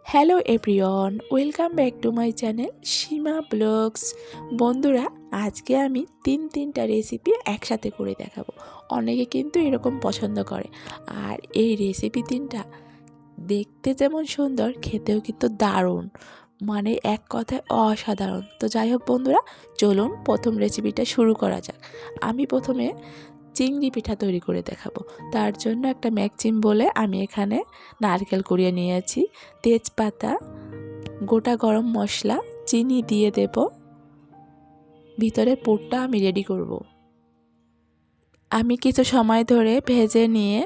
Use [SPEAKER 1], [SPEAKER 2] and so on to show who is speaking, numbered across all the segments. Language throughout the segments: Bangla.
[SPEAKER 1] Hello everyone, welcome back to my channel Seema blogs. বন্ধুরা, আজকে আমি তিনটা রেসিপি একসাথে করে দেখাবো। অনেকে কিন্তু এরকম পছন্দ করে। আর এই রেসিপি তিনটা দেখতে যেমন সুন্দর, খেতেও কিন্তু দারুণ, মানে এক কথায় অসাধারণ। তো যাই হোক বন্ধুরা, চলুন প্রথম রেসিপিটা শুরু করা যাক। আমি প্রথমে চিংড়ি পিঠা তৈরি করে দেখাবো। তার জন্য একটা ম্যাকচিম বলে আমি এখানে নারকেল কুড়িয়ে নিয়েছি, তেজপাতা, গোটা গরম মশলা, চিনি দিয়ে দেব। ভিতরের পুরটা আমি রেডি করব। আমি কিছু সময় ধরে ভেজে নিয়ে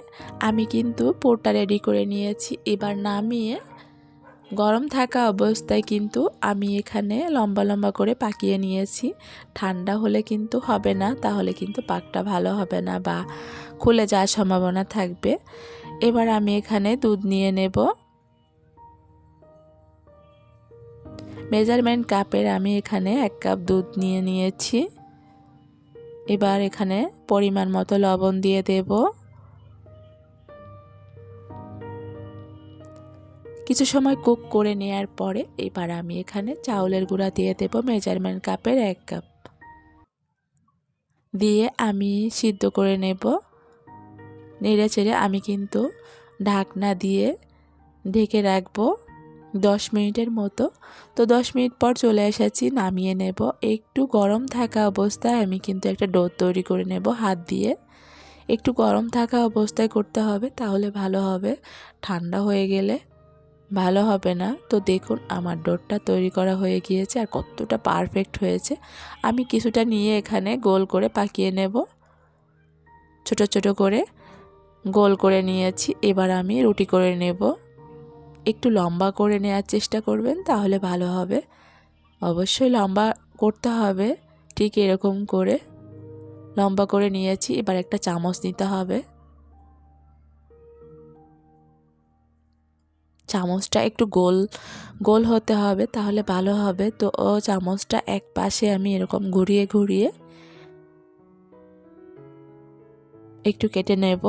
[SPEAKER 1] আমি কিন্তু পুরটা রেডি করে নিয়েছি। এবার নামিয়ে গরম থাকা অবস্থায় কিন্তু আমি এখানে লম্বা লম্বা করে পাকিয়ে নিয়েছি। ঠান্ডা হলে কিন্তু হবে না, তাহলে কিন্তু পাকটা ভালো হবে না বা খুলে যাওয়ার সম্ভাবনা থাকবে। এবার আমি এখানে দুধ নিয়ে নেব। মেজারমেন্ট কাপের আমি এখানে 1 কাপ দুধ নিয়ে নিয়েছি। এবার এখানে পরিমাণ মতো লবণ দিয়ে দেব। কিছু সময় কুক করে নেওয়ার পরে এবার আমি এখানে চাউলের গুঁড়া দিয়ে দেব মেজারমেন্ট কাপের 1 কাপ দিয়ে আমি সিদ্ধ করে নেব। নেড়ে চেড়ে আমি কিন্তু ঢাকনা দিয়ে ঢেকে রাখবো 10 মিনিটের মতো। তো 10 মিনিট পর চলে এসেছি, নামিয়ে নেব। একটু গরম থাকা অবস্থায় আমি কিন্তু একটা ডো তৈরি করে নেব হাত দিয়ে। একটু গরম থাকা অবস্থায় করতে হবে, তাহলে ভালো হবে। ঠান্ডা হয়ে গেলে ভালো হবে না। তো দেখুন আমার ডোটা তৈরি করা হয়ে গিয়েছে আর কতটা পারফেক্ট হয়েছে। আমি কিছুটা নিয়ে এখানে গোল করে পাকিয়ে নেব। ছোট ছোট করে গোল করে নিয়েছি। এবার আমি রুটি করে নেব। একটু লম্বা করে নেওয়ার চেষ্টা করবেন, তাহলে ভালো হবে। অবশ্যই লম্বা করতে হবে। ঠিক এরকম করে লম্বা করে নিয়েছি। এবার একটা চামচ নিতে হবে। চামচটা একটু গোল গোল হতে হবে, তাহলে ভালো হবে। তো চামচটা এক পাশে আমি এরকম ঘুরিয়ে ঘুরিয়ে একটু কেটে নেব।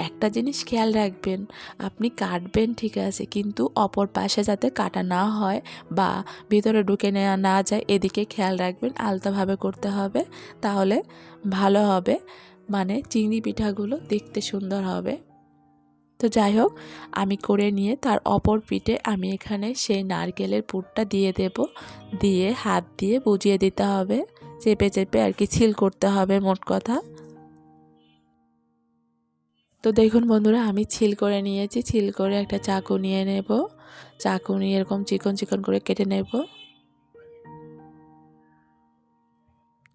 [SPEAKER 1] একটা জিনিস খেয়াল রাখবেন, আপনি কাটবেন ঠিক আছে, কিন্তু অপর পাশে যাতে কাটা না হয় বা ভিতরে ঢুকে নেওয়া না যায়, এদিকে খেয়াল রাখবেন। আলতাভাবে করতে হবে, তাহলে ভালো হবে, মানে চিংড়ি পিঠাগুলো দেখতে সুন্দর হবে। তো যাই হোক, আমি করে নিয়ে তার অপর পিঠে আমি এখানে সেই নারকেলের পুরটা দিয়ে দেব। দিয়ে হাত দিয়ে বুঝিয়ে দিতে হবে, চেপে চেপে আর কি ছিল করতে হবে মোট কথা। তো দেখুন বন্ধুরা, আমি ছিল করে নিয়েছি। ছিল করে একটা চাকু নিয়ে নেব। চাকু নিয়ে এরকম চিকন চিকন করে কেটে নেব।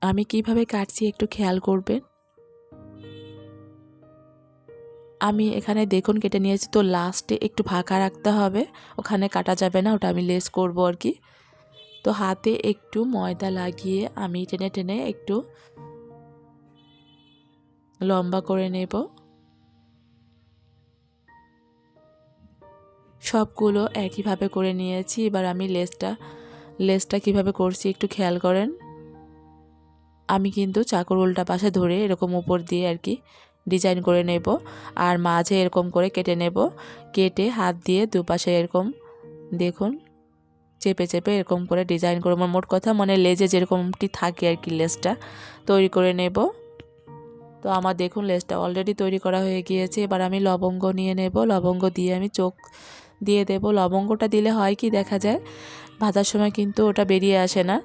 [SPEAKER 1] আমি কিভাবে কাটছি একটু খেয়াল করবেন। আমি এখানে দেখুন কেটে নিয়েছি। তো লাস্টে একটু ফাঁকা রাখতে হবে, ওখানে কাটা যাবে না, ওটা আমি লেস করব আর কি। তো হাতে একটু ময়দা লাগিয়ে আমি টেনে টেনে একটু লম্বা করে নেব। সবগুলো একইভাবে করে নিয়েছি। এবার আমি লেসটা কিভাবে করছি একটু খেয়াল করেন। আমি কিন্তু চাকুর উল্টা পাশে ধরে এরকম উপর দিয়ে আর কি ডিজাইন করে নেব, আর মাঝে এরকম করে কেটে নেব। কেটে হাত দিয়ে দুপাশে এরকম দেখুন চেপে চেপে এরকম করে ডিজাইন করে, মোট কথা মানে লেজে যেরকমটি থাকে আর কি লেসটা তৈরি করে নেব। তো আমার দেখুন লেসটা অলরেডি তৈরি করা হয়ে গিয়েছে। এবার আমি লবঙ্গ নিয়ে নেব। লবঙ্গ দিয়ে আমি চোখ দিয়ে দেব। লবঙ্গটা দিলে হয় কি, দেখা যায় ভাজার সময় কিন্তু ওটা বেরিয়ে আসে না।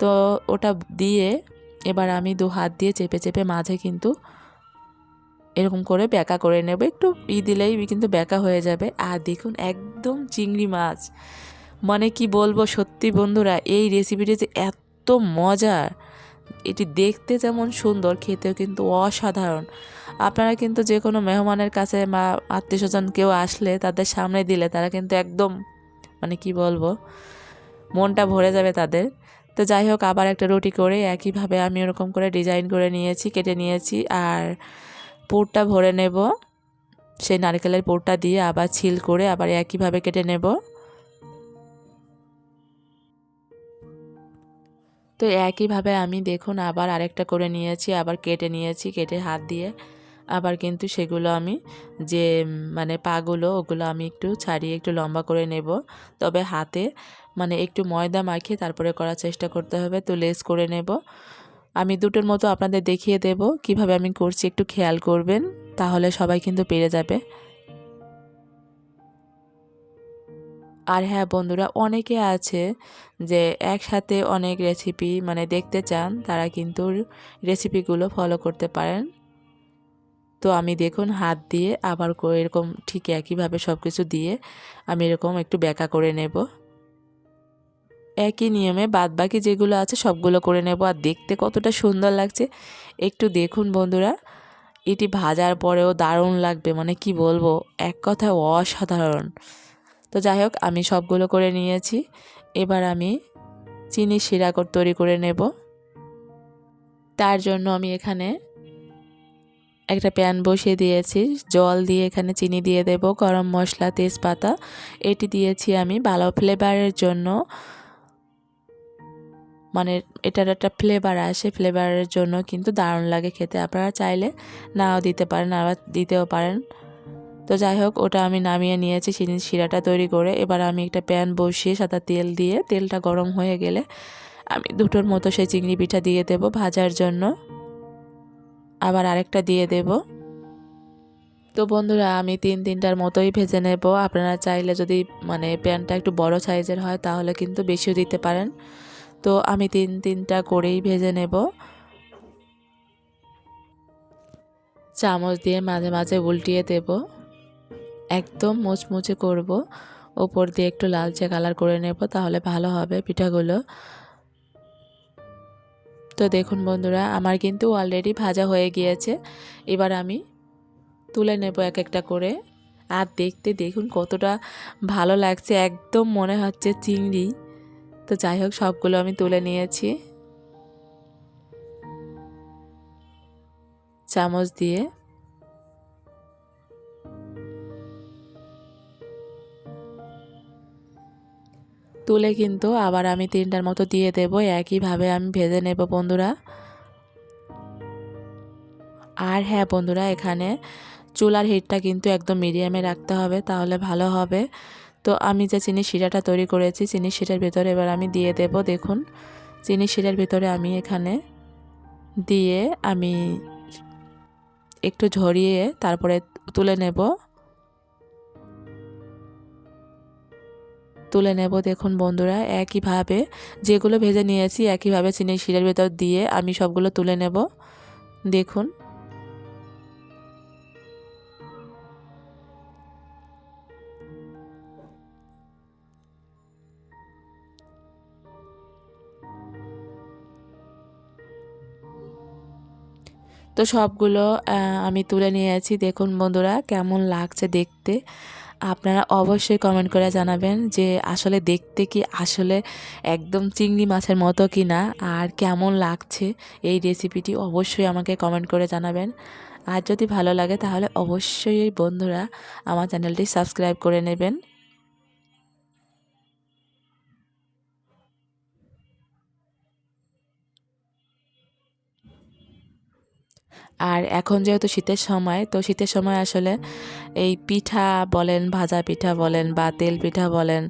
[SPEAKER 1] তো ওটা দিয়ে এবার আমি দু হাত দিয়ে চেপে চেপে মাঝে কিন্তু এরকম করে ব্যাকা করে নেব। একটু দিলেই কিন্তু ব্যাকা হয়ে যাবে। আর দেখুন একদম চিংড়ি মাছ, মানে কি বলবো, সত্যি বন্ধুরা এই রেসিপিটি যে এত মজার, এটি দেখতে যেমন সুন্দর, খেতেও কিন্তু অসাধারণ। আপনারা কিন্তু যে কোনো মেহমানের কাছে বা আত্মীয়স্বজন কেউ আসলে তাদের সামনে দিলে তারা কিন্তু একদম, মানে কি বলবো, মনটা ভরে যাবে তাদের। তো যাই হোক, আবার একটা রুটি করে একইভাবে আমি ওরকম করে ডিজাইন করে নিয়েছি, কেটে নিয়েছি। আর পুরটা ভরে নেব। সেই নারকেলের পুরটা দিয়ে আবার ছিল করে আবার একইভাবে কেটে নেব। তো একইভাবে আমি দেখুন আবার আরেকটা করে নিয়েছি, আবার কেটে নিয়েছি। কেটে হাত দিয়ে আবার কিন্তু সেগুলো আমি যে মানে পাগুলো ওগুলো আমি একটু ছাড়িয়ে একটু লম্বা করে নেব। তবে হাতে মানে একটু ময়দা মাখিয়ে তারপরে করার চেষ্টা করতে হবে। তো লেস করে নেব। আমি দুটোর মতো আপনাদের দেখিয়ে দেব কিভাবে আমি করছি, একটু খেয়াল করবেন, তাহলে সবাই কিন্তু পেরে যাবে। আর হ্যাঁ বন্ধুরা, অনেকে আছে যে একসাথে অনেক রেসিপি মানে দেখতে চান, তারা কিন্তু রেসিপিগুলো ফলো করতে পারেন। তো আমি দেখুন হাত দিয়ে আবার এরকম ঠিক একইভাবে সব কিছু দিয়ে আমি এরকম একটু ব্যাকা করে নেব। একই নিয়মে বাদবাকি যেগুলো আছে সবগুলো করে নেব। আর দেখতে কতটা সুন্দর লাগছে একটু দেখুন বন্ধুরা। এটি ভাজার পরেও দারুণ লাগবে, মানে কি বলবো, এক কথায় অসাধারণ। তো যাই হোক, আমি সবগুলো করে নিয়েছি। এবার আমি চিনি শিরা তৈরি করে নেব। তার জন্য আমি এখানে একটা প্যান বসিয়ে দিয়েছি, জল দিয়ে এখানে চিনি দিয়ে দেব, গরম মশলা, তেজপাতা এটি দিয়েছি আমি ভালো ফ্লেভারের জন্য, মানে এটার একটা ফ্লেভার আসে, ফ্লেভারের জন্য কিন্তু দারুণ লাগে খেতে। আপনারা চাইলে নাও দিতে পারেন, আবার দিতেও পারেন। তো যাই হোক, ওটা আমি নামিয়ে নিয়েছি চিনি শিরাটা তৈরি করে। এবার আমি একটা প্যান বসিয়ে সাদা তেল দিয়ে, তেলটা গরম হয়ে গেলে আমি দুটোর মতো সেই চিংড়ি পিঠা দিয়ে দেব ভাজার জন্য। আবার আরেকটা দিয়ে দেব। তো বন্ধুরা, আমি তিনটার মতোই ভেজে নেব। আপনারা চাইলে যদি মানে প্যানটা একটু বড় সাইজের হয় তাহলে কিন্তু বেশিও দিতে পারেন। তো আমি তিনটা করেই ভেজে নেব। চামচ দিয়ে মাঝে মাঝে উল্টিয়ে দেব, একদম মুচমুচে করব। ওপর দিয়ে একটু লালচে কালার করে নেব, তাহলে ভালো হবে পিঠাগুলো। তো দেখুন বন্ধুরা, আমার কিন্তু অলরেডি ভাজা হয়ে গিয়েছে। এবার আমি তুলে নেব এক একটা করে। আর দেখতে দেখুন কতটা ভালো লাগছে, একদম মনে হচ্ছে চিংড়ি। তো যাই হোক, সবগুলো আমি তুলে নিয়েছি চামচ দিয়ে। তুলে কিন্তু আবার আমি তিনটার মতো দিয়ে দেব, একইভাবে আমি ভেজে নেব বন্ধুরা। আর হ্যাঁ বন্ধুরা, এখানে চুলার হিটটা কিন্তু একদম মিডিয়ামে রাখতে হবে, তাহলে ভালো হবে। তো আমি যে চিনি শিরাটা তৈরি করেছি, চিনি শিরার ভিতরে এবার আমি দিয়ে দেব। দেখুন, চিনি শিরার ভিতরে আমি এখানে দিয়ে আমি একটু ঝরিয়ে তারপরে তুলে নেব। দেখুন বন্ধুরা, একইভাবে যেগুলো ভেজে নিয়েছি একইভাবে চিনি শিরার ভিতর দিয়ে আমি সবগুলো তুলে নেব। দেখুন, তো সবগুলো আমি তুলে নিয়েছি। দেখুন বন্ধুরা, কেমন লাগছে দেখতে, আপনারা অবশ্যই কমেন্ট করে জানাবেন যে আসলে দেখতে কি আসলে একদম চিংড়ি মাছের মতো কি না, আর কেমন লাগছে এই রেসিপিটি অবশ্যই আমাকে কমেন্ট করে জানাবেন। আর যদি ভালো লাগে তাহলে অবশ্যই বন্ধুরা আমার চ্যানেলটি সাবস্ক্রাইব করে নেবেন। আর এখন যেহেতু শীতের সময়, তো শীতের সময় আসলে এই পিঠা বলেন, ভাজা পিঠা বলেন বা তেল পিঠা বলেন,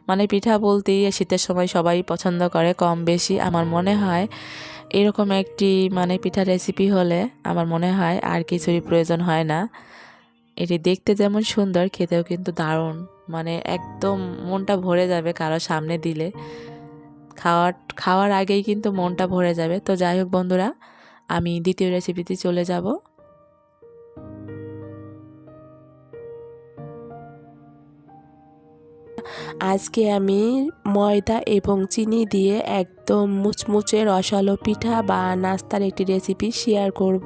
[SPEAKER 1] মানে পিঠা বলতেই শীতের সময় সবাই পছন্দ করে কম বেশি। আমার মনে হয় এরকম একটি মানে পিঠা রেসিপি হলে আমার মনে হয় আর কিছুরই প্রয়োজন হয় না। এটি দেখতে যেমন সুন্দর, খেতেও কিন্তু দারুণ, মানে একদম মনটা ভরে যাবে কারো সামনে দিলে। খাওয়ার আগেই কিন্তু মনটা ভরে যাবে। তো যাই হোক বন্ধুরা, আমি দ্বিতীয় রেসিপিতে চলে যাব।
[SPEAKER 2] আজকে আমি ময়দা এবং চিনি দিয়ে একদম মুচমুচে রসালো পিঠা বা নাস্তার একটি রেসিপি শেয়ার করব।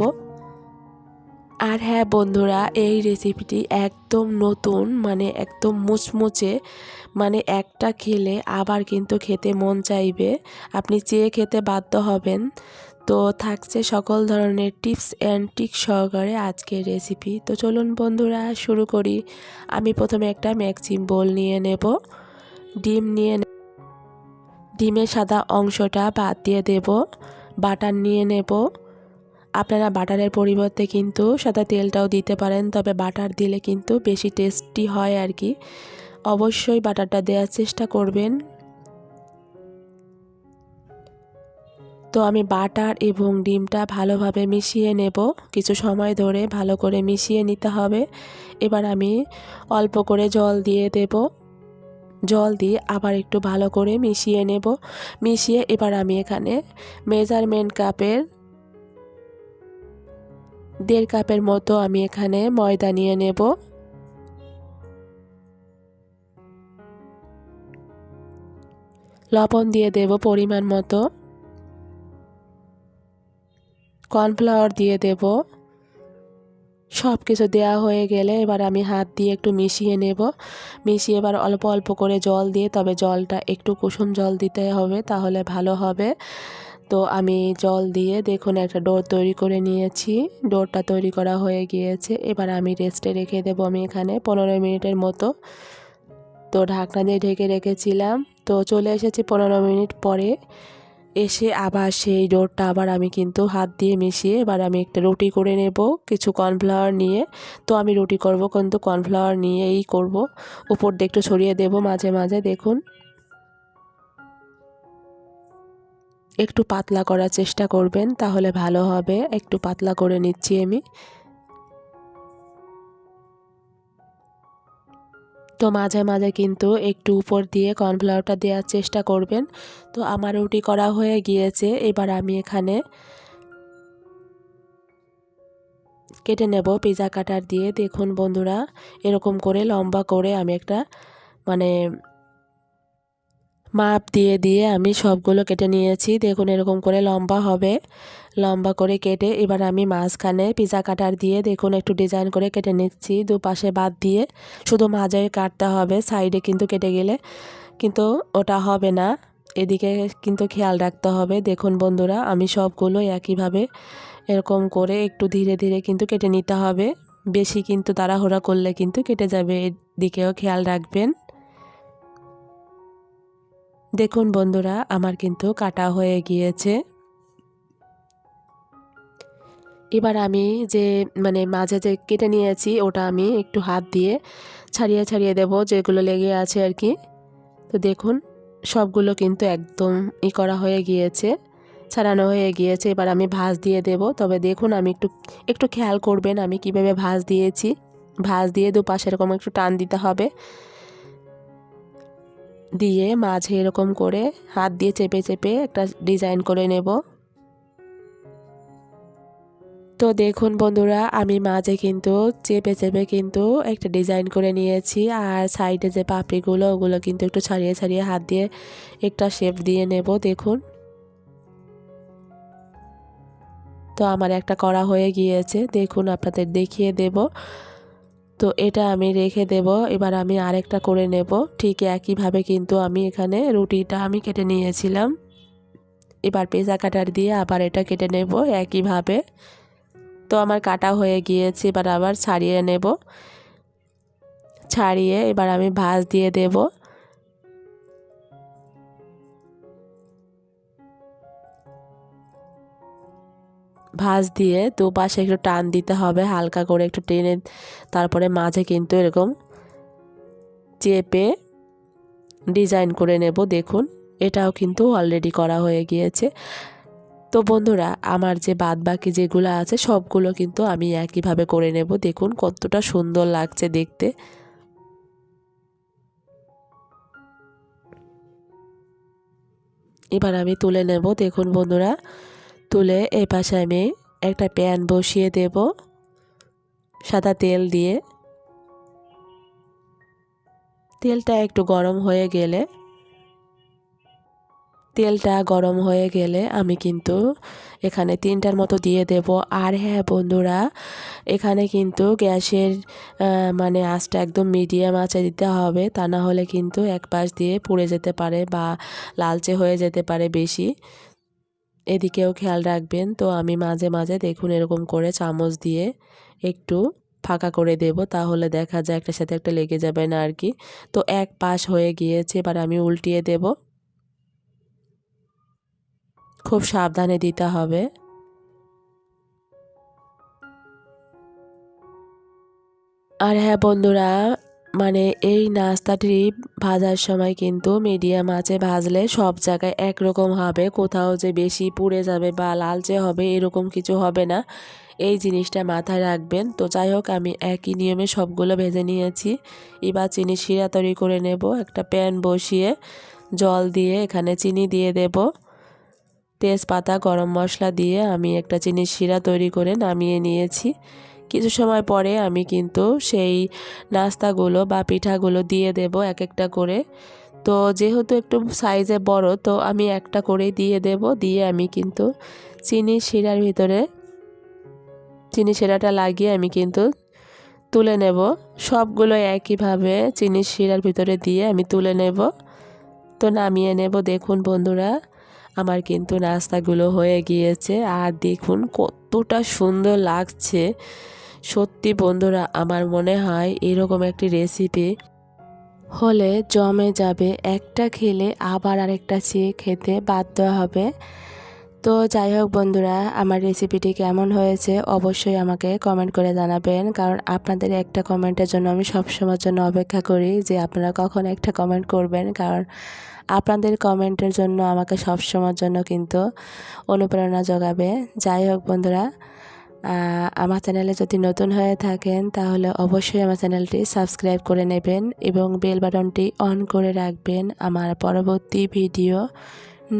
[SPEAKER 2] আর হ্যাঁ বন্ধুরা, এই রেসিপিটি একদম নতুন, মানে একদম মুচমুচে, মানে একটা খেলে আবার কিন্তু খেতে মন চাইবে, আপনি চেয়ে খেতে বাধ্য হবেন। তো থাকছে সকল ধরনের টিপস অ্যান্ড ট্রিক সহকারে আজকের রেসিপি। তো চলুন বন্ধুরা শুরু করি। আমি প্রথমে একটা মিক্সিং বোল নিয়ে নেব। ডিমের সাদা অংশটা বাদ দিয়ে দেব। বাটার নিয়ে নেব। আপনারা বাটারের পরিবর্তে কিন্তু সাদা তেলটাও দিতে পারেন, তবে বাটার দিলে কিন্তু বেশি টেস্টি হয় আর কি। অবশ্যই বাটারটা দেওয়ার চেষ্টা করবেন। তো আমি বাটার এবং ডিমটা ভালোভাবে মিশিয়ে নেব, কিছু সময় ধরে ভালো করে মিশিয়ে নিতে হবে। এবার আমি অল্প করে জল দিয়ে দেব, জল দিয়ে আবার একটু ভালো করে মিশিয়ে নেব। মিশিয়ে এবার আমি এখানে মেজারমেন্ট কাপের 1.5 কাপের মতো আমি এখানে ময়দা নিয়ে নেব। লবণ দিয়ে দেব পরিমাণ মতো, কর্নফ্লাওয়ার দিয়ে দেব। সব কিছু দেওয়া হয়ে গেলে এবার আমি হাত দিয়ে একটু মিশিয়ে নেব। মিশিয়ে এবার অল্প অল্প করে জল দিয়ে, তবে জলটা একটু কুসুম জল দিতে হবে, তাহলে ভালো হবে। তো আমি জল দিয়ে দেখুন একটা ডো তৈরি করে নিয়েছি। ডোটা তৈরি করা হয়ে গিয়েছে। এবার আমি রেস্টে রেখে দেবো আমি এখানে 15 মিনিটের মতো। তো ঢাকনা দিয়ে ঢেকে রেখেছিলাম। তো চলে এসেছি 15 মিনিট পরে। এসে আবার সেই ডোটা আবার আমি কিন্তু হাত দিয়ে মিশিয়ে এবার আমি একটা রুটি করে নেব কিছু কর্নফ্লাওয়ার নিয়ে। তো আমি রুটি করব কিন্তু কর্নফ্লাওয়ার নিয়েই করব। উপর দিয়ে একটু ছড়িয়ে দেব মাঝে মাঝে। দেখুন একটু পাতলা করার চেষ্টা করবেন, তাহলে ভালো হবে। একটু পাতলা করে নিচ্ছি আমি। তো মাঝে মাঝে কিন্তু একটু উপর দিয়ে কর্নফ্লাওয়ারটা দেওয়ার চেষ্টা করবেন। তো আমার রুটি করা হয়ে গিয়েছে। এবার আমি এখানে কেটে নেব পিৎজা কাটার দিয়ে। দেখুন বন্ধুরা, এরকম করে লম্বা করে আমি একটা মানে মাপ দিয়ে দিয়ে আমি সবগুলো কেটে নিয়েছি। দেখুন এরকম করে লম্বা হবে। লম্বা করে কেটে এবার আমি মাঝখানে পিৎজা কাটার দিয়ে দেখুন একটু ডিজাইন করে কেটে নিচ্ছি, দুপাশে বাদ দিয়ে। শুধু মাঝে কাটতে হবে, সাইডে কিন্তু কেটে গেলে কিন্তু ওটা হবে না। এদিকে কিন্তু খেয়াল রাখতে হবে। দেখুন বন্ধুরা, আমি সবগুলো একইভাবে এরকম করে একটু ধীরে ধীরে কিন্তু কেটে নিতে হবে। বেশি কিন্তু তাড়াহুড়া করলে কিন্তু কেটে যাবে, এদিকেও খেয়াল রাখবেন। দেখুন বন্ধুরা, আমার কিন্তু কাটা হয়ে গিয়েছে। এবার আমি যে মাঝে যে কেটে নিয়েছি ওটা আমি একটু হাত দিয়ে ছাড়িয়ে ছাড়িয়ে দেব, যেগুলো লেগে আছে আর কি। তো দেখুন সবগুলো কিন্তু একদম করা হয়ে গিয়েছে, ছাড়ানো হয়ে গিয়েছে। এবার আমি ভাঁজ দিয়ে দেব। তবে দেখুন আমি একটু একটু খেয়াল করবেন আমি কিভাবে ভাঁজ দিয়েছি। ভাঁজ দিয়ে দুপাশে এরকম একটু টান দিতে হবে, দিয়ে মাঝে এরকম করে হাত দিয়ে চেপে চেপে একটা ডিজাইন করে নেব। তো দেখুন বন্ধুরা, আমি মাঝে কিন্তু চেপে চেপে কিন্তু একটা ডিজাইন করে নিয়েছি। আর সাইডে যে পাপড়িগুলো ওগুলো কিন্তু একটু ছাড়িয়ে ছাড়িয়ে হাত দিয়ে একটা শেপ দিয়ে নেব। দেখুন তো আমার একটা করা হয়ে গিয়েছে, দেখুন আপনাদের দেখিয়ে দেব। তো এটা আমি রেখে দেব। এবার আমি আরেকটা করে নেব। ঠিক একইভাবে কিন্তু আমি এখানে রুটিটা আমি কেটে নিয়েছিলাম। এবার পিৎজা কাটার দিয়ে আবার এটা কেটে নেব একইভাবে। তো আমার কাটা হয়ে গিয়েছে। এবার আবার ছাড়িয়ে নেব। ছাড়িয়ে এবার আমি ভাঁজ দিয়ে দেব। ভাঁজ দিয়ে দুপাশে একটু টান দিতে হবে, হালকা করে একটু টেনে, তারপরে মাঝে কিন্তু এরকম চেপে ডিজাইন করে নেব। দেখুন এটাও কিন্তু অলরেডি করা হয়ে গিয়েছে। তো বন্ধুরা, আমার যে বাদ বাকি যেগুলো আছে সবগুলো কিন্তু আমি একইভাবে করে নেব। দেখুন কতটা সুন্দর লাগছে দেখতে। এবার আমি তুলে নেব। দেখুন বন্ধুরা, তুলে এই পাশে আমি একটা প্যান বসিয়ে দেব সাদা তেল দিয়ে। তেলটা একটু গরম হয়ে গেলে আমি কিন্তু এখানে 3টার মতো দিয়ে দেব। আর হ্যাঁ বন্ধুরা, এখানে কিন্তু গ্যাসের আঁচটা একদম মিডিয়াম আঁচে দিতে হবে, তা না হলে কিন্তু এক পাশ দিয়ে পুড়ে যেতে পারে বা লালচে হয়ে যেতে পারে বেশি। এদিকেও খেয়াল রাখবেন। তো আমি মাঝে মাঝে দেখুন এরকম করে চামচ দিয়ে একটু ফাঁকা করে দেব, তাহলে দেখা যায় একটার সাথে একটা লেগে যাবে না আর কি। তো এক পাশ হয়ে গিয়েছে, এবার আমি উল্টিয়ে দেব। খুব সাবধানে দিতে হবে। আর হ্যাঁ বন্ধুরা, মানে এই নাস্তাটি ভাজার সময় কিন্তু মিডিয়াম আঁচে ভাজলে সব জায়গায় একরকম হবে, কোথাও যে বেশি পুড়ে যাবে বা লালচে হবে এরকম কিছু হবে না, এই জিনিসটা মাথায় রাখবেন। তো যাই হোক, আমি একই নিয়মে সবগুলো ভেজে নিয়েছি। এবার চিনি শিরা তৈরি করে নেব। একটা প্যান বসিয়ে জল দিয়ে এখানে চিনি দিয়ে দেব, তেজপাতা গরম মশলা দিয়ে আমি একটা চিনির শিরা তৈরি করে নামিয়ে নিয়েছি। কিছু সময় পরে আমি কিন্তু সেই নাস্তাগুলো বা পিঠাগুলো দিয়ে দেব এক একটা করে। তো যেহেতু একটু সাইজে বড়, তো আমি একটা করেই দিয়ে দেব। দিয়ে আমি কিন্তু চিনির শিরার ভিতরে চিনি শিরাটা লাগিয়ে আমি কিন্তু তুলে নেব। সবগুলো একইভাবে চিনির শিরার ভিতরে দিয়ে আমি তুলে নেব। তো নামিয়ে নেব। দেখুন বন্ধুরা, আমার কিন্তু নাস্তাগুলো হয়ে গিয়েছে আর দেখুন কতটা সুন্দর লাগছে। সত্যি বন্ধুরা, আমার মনে হয় এরকম একটি রেসিপি হলে জমে যাবে। একটা খেলে আবার আরেকটা চেয়ে খেতে বাধ্য হবে। তো যাই হোক বন্ধুরা, আমার রেসিপিটি কেমন হয়েছে অবশ্যই আমাকে কমেন্ট করে জানাবেন, কারণ আপনাদের একটা কমেন্টের জন্য আমি সবসময়ের জন্য অপেক্ষা করি যে আপনারা কখন একটা কমেন্ট করবেন, কারণ আপনাদের কমেন্টের জন্য আমাকে সবসময়ের জন্য কিন্তু অনুপ্রেরণা যোগাবে। যাই হোক বন্ধুরা, আমার চ্যানেলে যদি নতুন হয়ে থাকেন তাহলে অবশ্যই আমার চ্যানেলটি সাবস্ক্রাইব করে নেবেন এবং বেল বাটনটি অন করে রাখবেন আমার পরবর্তী ভিডিও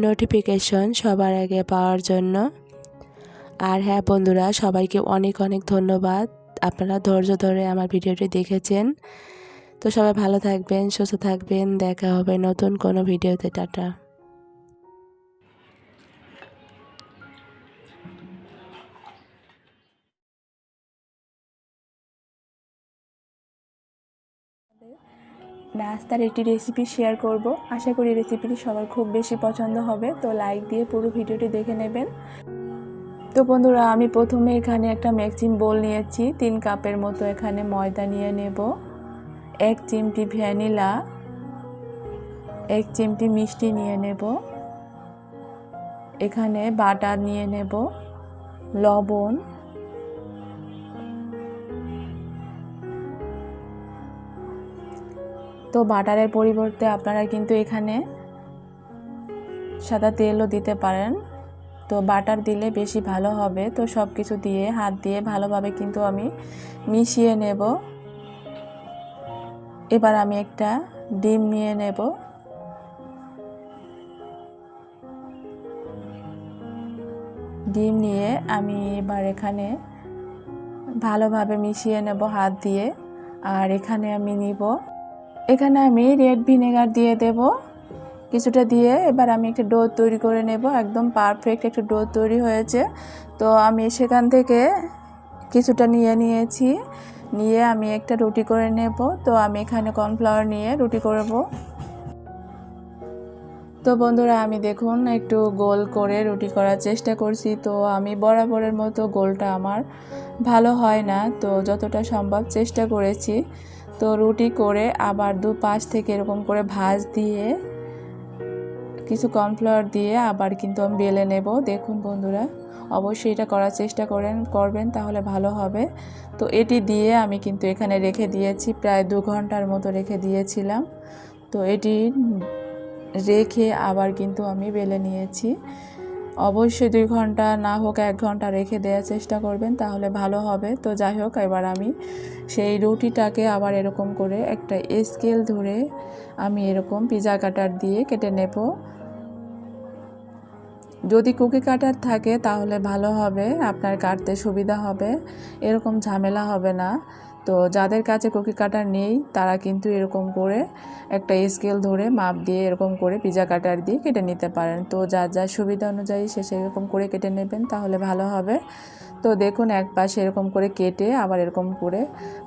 [SPEAKER 2] নোটিফিকেশন সবার আগে পাওয়ার জন্য। আর হ্যাঁ বন্ধুরা, সবাইকে অনেক অনেক ধন্যবাদ, আপনারা ধৈর্য ধরে আমার ভিডিওটি দেখেছেন। তো সবাই ভালো থাকবেন, সুস্থ থাকবেন, দেখা হবে নতুন কোনো ভিডিওতে। টাটা।
[SPEAKER 3] নাস্তার একটি রেসিপি শেয়ার করব। আশা করি রেসিপিটি সবার খুব বেশি পছন্দ হবে। তো লাইক দিয়ে পুরো ভিডিওটি দেখে নেবেন। তো বন্ধুরা, আমি প্রথমে এখানে একটা মিক্সিং বোল নিয়েছি। 3 কাপের মতো এখানে ময়দা নিয়ে নেব, 1 চিমটি ভ্যানিলা, 1 চিমটি মিষ্টি নিয়ে নেব, এখানে বাটার নিয়ে নেব, লবণ, তো বাটারের পরিবর্তে আপনারা কিন্তু এখানে সাদা তেলও দিতে পারেন। তো বাটার দিলে বেশি ভালো হবে। তো সব কিছু দিয়ে হাত দিয়ে ভালোভাবে কিন্তু আমি মিশিয়ে নেব। এবার আমি একটা ডিম নিয়ে নেব। ডিম নিয়ে আমি এবার এখানে ভালোভাবে মিশিয়ে নেব হাত দিয়ে। আর এখানে আমি রেড ভিনেগার দিয়ে দেব কিছুটা দিয়ে। এবার আমি একটা ডো তৈরি করে নেব। একদম পারফেক্ট একটা ডো তৈরি হয়েছে। তো আমি সেখান থেকে কিছুটা নিয়েছি, নিয়ে আমি একটা রুটি করে নেব। তো আমি এখানে কর্নফ্লাওয়ার নিয়ে রুটি করব। তো বন্ধুরা, আমি দেখুন একটু গোল করে রুটি করার চেষ্টা করছি। তো আমি বরাবরের মতো গোলটা আমার ভালো হয় না, তো যতটা সম্ভব চেষ্টা করেছি। তো রুটি করে আবার দুপাশ থেকে এরকম করে ভাঁজ দিয়ে কিছু কর্নফ্লাওয়ার দিয়ে আবার কিন্তু আমি বেলে নেব। দেখুন বন্ধুরা, অবশ্যই এটা করার চেষ্টা করবেন, তাহলে ভালো হবে। তো এটি দিয়ে আমি কিন্তু এখানে রেখে দিয়েছি, প্রায় 2 ঘন্টার মতো রেখে দিয়েছিলাম। তো এটি রেখে আবার কিন্তু আমি বেলে নিয়েছি। অবশ্যই 2 ঘন্টা না হোক 1 ঘন্টা রেখে দেওয়ার চেষ্টা করবেন, তাহলে ভালো হবে। তো যাই হোক, এবার আমি সেই রুটিটাকে আবার এরকম করে একটা স্কেল ধরে আমি এরকম পিজা কাটার দিয়ে কেটে নেব। যদি কুকি কাটার থাকে তাহলে ভালো হবে, আপনার কাটতে সুবিধা হবে, এরকম ঝামেলা হবে না। তো যাদের কাছে কুকি কাটার নেই তারা কিন্তু এরকম করে একটা স্কেল ধরে মাপ দিয়ে এরকম করে পিজা কাটার দিয়ে কেটে নিতে পারেন। তো যার সুবিধা অনুযায়ী সেরকম করে কেটে নেবেন, তাহলে ভালো হবে। তো দেখুন, এক পাশে এরকম করে কেটে আবার এরকম করে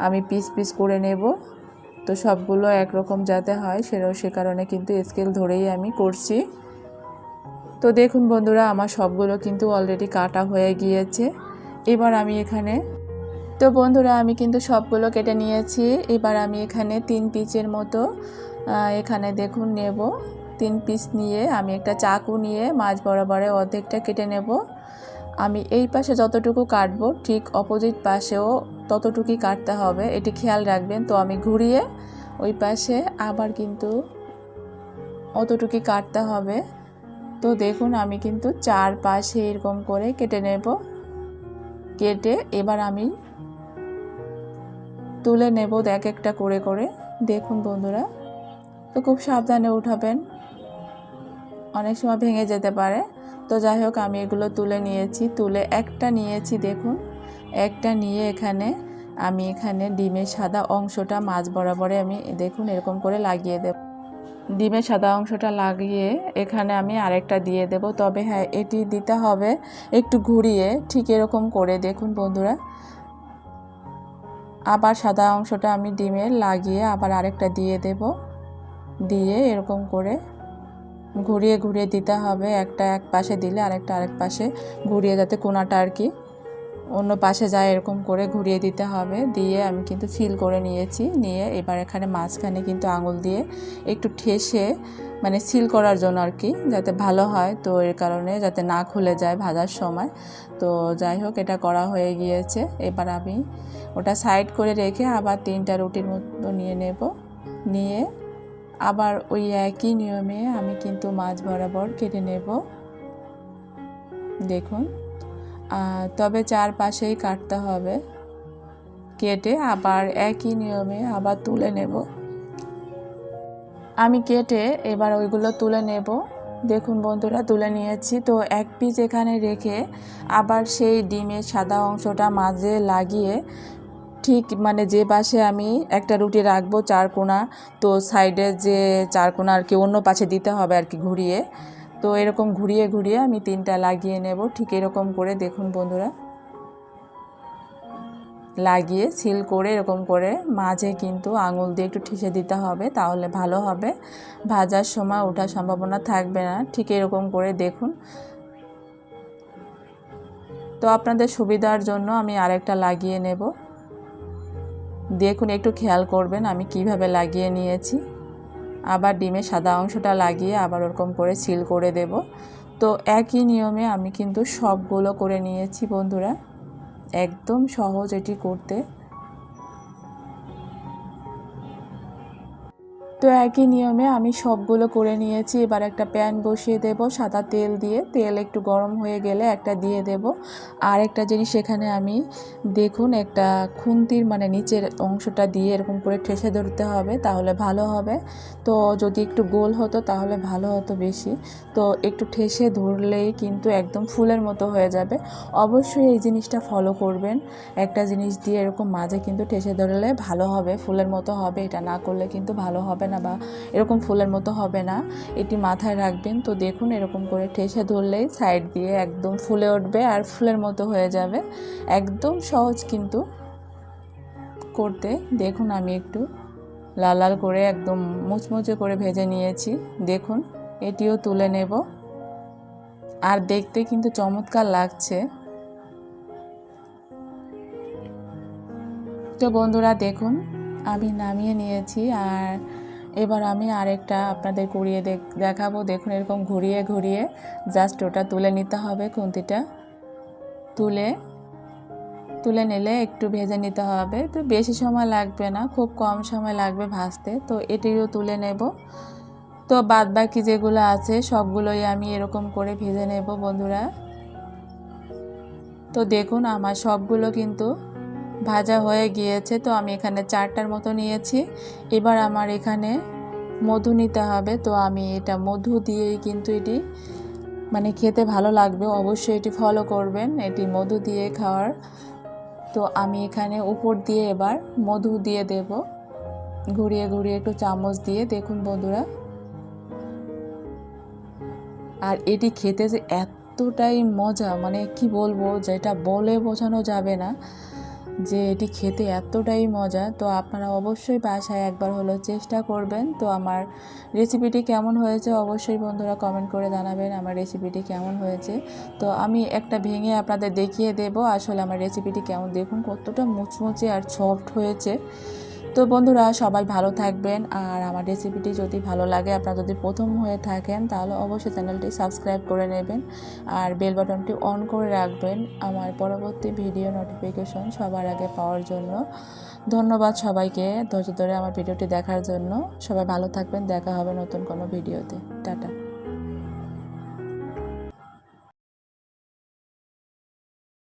[SPEAKER 3] আমি পিস পিস করে নেব। তো সবগুলো একরকম যাতে হয় সে কারণে কিন্তু স্কেল ধরেই আমি করছি। তো দেখুন বন্ধুরা, আমার সবগুলো কিন্তু অলরেডি কাটা হয়ে গিয়েছে। এবার আমি কিন্তু সবগুলো কেটে নিয়েছি। এবার আমি এখানে 3 পিসের মতো এখানে দেখুন নেব। 3 পিস নিয়ে আমি একটা চাকু নিয়ে মাঝ বরাবরে অর্ধেকটা কেটে নেব। আমি এই পাশে যতটুকু কাটবো ঠিক অপোজিট পাশেও ততটুকুই কাটতে হবে, এটি খেয়াল রাখবেন। তো আমি ঘুরিয়ে ওই পাশে আবার কিন্তু অতটুকুই কাটতে হবে। তো দেখুন আমি কিন্তু চারপাশে এরকম করে কেটে নেব। কেটে এবার আমি তুলে নেব এক একটা করে করে। দেখুন বন্ধুরা, তো খুব সাবধানে উঠাবেন, অনেক সময় ভেঙে যেতে পারে। তো যাই হোক আমি এগুলো তুলে নিয়েছি। তুলে একটা নিয়েছি, দেখুন একটা নিয়ে এখানে ডিমের সাদা অংশটা মাঝ বরাবরে আমি দেখুন এরকম করে লাগিয়ে দেব। ডিমের সাদা অংশটা লাগিয়ে এখানে আমি আরেকটা দিয়ে দেব। তবে হ্যাঁ, এটি দিতে হবে একটু ঘুরিয়ে, ঠিক এরকম করে। দেখুন বন্ধুরা, আবার সাদা অংশটা আমি ডিমের লাগিয়ে আবার আরেকটা দিয়ে দেব। দিয়ে এরকম করে ঘুরিয়ে ঘুরিয়ে দিতে হবে। একটা এক পাশে দিলে আরেকটা আরেক পাশে ঘুরিয়ে, যাতে কোনাটা আর কি অন্য পাশে যায়, এরকম করে ঘুরিয়ে দিতে হবে। দিয়ে আমি কিন্তু সিল করে নিয়েছি। নিয়ে এবার এখানে মাঝখানে কিন্তু আঙুল দিয়ে একটু ঠেসে, মানে সিল করার জন্য আর কি, যাতে ভালো হয়। তো এর কারণে যাতে না খুলে যায় ভাজার সময়। তো যাই হোক, এটা করা হয়ে গিয়েছে। এবার আমি ওটা সাইড করে রেখে আবার 3টা রুটির মতো নিয়ে নেব। নিয়ে আবার ওই একই নিয়মে আমি কিন্তু মাঝ বরাবর কেটে নেব। দেখুন, তবে চারপাশেই কাটতে হবে। কেটে আবার একই নিয়মে আবার তুলে নেব। আমি কেটে এবার ওইগুলো তুলে নেব। দেখুন বন্ধুরা, তুলে নিয়েছি। তো এক পিস এখানে রেখে আবার সেই ডিমের সাদা অংশটা মাঝে লাগিয়ে, ঠিক মানে যে পাশে আমি একটা রুটি রাখবো চারকোনা, তো সাইডে যে চারকোনা আর কি অন্য পাশে দিতে হবে আর কি ঘুরিয়ে। তো এরকম ঘুরিয়ে ঘুরিয়ে আমি 3টা লাগিয়ে নেব, ঠিক এরকম করে। দেখুন বন্ধুরা, লাগিয়ে সিল করে এরকম করে মাঝে কিন্তু আঙুল দিয়ে একটু ঠেসে দিতে হবে, তাহলে ভালো হবে। ভাজার সময় ওঠার সম্ভাবনা থাকবে না। ঠিক এরকম করে দেখুন। তো আপনাদের সুবিধার জন্য আমি আরেকটা লাগিয়ে নেব। দেখুন, একটু খেয়াল করবেন আমি কিভাবে লাগিয়ে নিয়েছি। আবার ডিমের সাদা অংশটা লাগিয়ে আবার ওরকম করে সিল করে দেব। তো একই নিয়মে আমি কিন্তু সবগুলো করে নিয়েছি বন্ধুরা। একদম সহজ এটি করতে। তো একই নিয়মে আমি সবগুলো করে নিয়েছি। এবার একটা প্যান বসিয়ে দেব সাদা তেল দিয়ে। তেল একটু গরম হয়ে গেলে একটা দিয়ে দেব। আর একটা জিনিস এখানে আমি, দেখুন, একটা খুন্তির মানে নিচের অংশটা দিয়ে এরকম করে ঠেসে ধরতে হবে, তাহলে ভালো হবে। তো যদি একটু গোল হতো তাহলে ভালো হতো বেশি। তো একটু ঠেসে ধরলেই কিন্তু একদম ফুলের মতো হয়ে যাবে। অবশ্যই এই জিনিসটা ফলো করবেন। একটা জিনিস দিয়ে এরকম মাঝে কিন্তু ঠেসে ধরলে ভালো হবে, ফুলের মতো হবে। এটা না করলে কিন্তু ভালো হবে না, বা এরকম ফুলের মতো হবে না। এটি মাথায় রাখবেন। তো দেখুন, এরকম করে ঠেসে ধরলেই সাইড দিয়ে একদম ফুলে উঠবে আর ফুলের মতো হয়ে যাবে। একদম সহজ কিন্তু করতে। দেখুন, আমি একটু লাল লাল করে একদম মুচমুচে করে ভেজে নিয়েছি। দেখুন, এটিও তুলে নেব। আর দেখতে কিন্তু চমৎকার লাগছে। তো বন্ধুরা দেখুন, আমি নামিয়ে নিয়েছি। আর এবার আমি আরেকটা আপনাদের করিয়ে দেখাবো। দেখুন, এরকম ঘুরিয়ে ঘুরিয়ে জাস্ট ওটা তুলে নিতে হবে। খুন্তিটা তুলে নিলে একটু ভেজে নিতে হবে। তো বেশি সময় লাগবে না, খুব কম সময় লাগবে ভাজতে। তো এটিও তুলে নেব। তো বাদ বাকি যেগুলো আছে সবগুলোই আমি এরকম করে ভেজে নেব বন্ধুরা। তো দেখুন, আমার সবগুলো কিন্তু ভাজা হয়ে গিয়েছে। তো আমি এখানে 4টার মতো নিয়েছি। এবার আমার এখানে মধু নিতে হবে। তো আমি এটা মধু দিয়েই কিন্তু এটি মানে খেতে ভালো লাগবে। অবশ্যই এটি ফলো করবেন, এটি মধু দিয়ে খাওয়ার। তো আমি এখানে উপর দিয়ে এবার মধু দিয়ে দেব, ঘুরিয়ে ঘুরিয়ে একটু চামচ দিয়ে। দেখুন বন্ধুরা, আর এটি খেতে যে এতটাই মজা, মানে কি বলবো, যেটা বলে বোঝানো যাবে না, যে এটি খেতে এতটাই মজা। তো আপনারা অবশ্যই বাসায় একবার হলো চেষ্টা করবেন। তো আমার রেসিপিটি কেমন হয়েছে অবশ্যই বন্ধুরা কমেন্ট করে জানাবেন আমার রেসিপিটি কেমন হয়েছে। তো আমি একটা ভেঙে আপনাদের দেখিয়ে দেব আসলে আমার রেসিপিটি কেমন। দেখুন কতটা মুচমুচে আর সফট হয়েছে। তো বন্ধুরা সবাই ভালো থাকবেন, আর আমার রেসিপিটি যদি ভালো লাগে, আপনারা যদি প্রথম হয়ে থাকেন তাহলে অবশ্যই চ্যানেলটি সাবস্ক্রাইব করে নেবেন আর বেল বাটনটি অন করে রাখবেন আমার পরবর্তী ভিডিও নোটিফিকেশন সবার আগে পাওয়ার জন্য। ধন্যবাদ সবাইকে ধৈর্য ধরে আমার ভিডিওটি দেখার জন্য। সবাই ভালো থাকবেন, দেখা হবে নতুন কোনো ভিডিওতে। টাটা।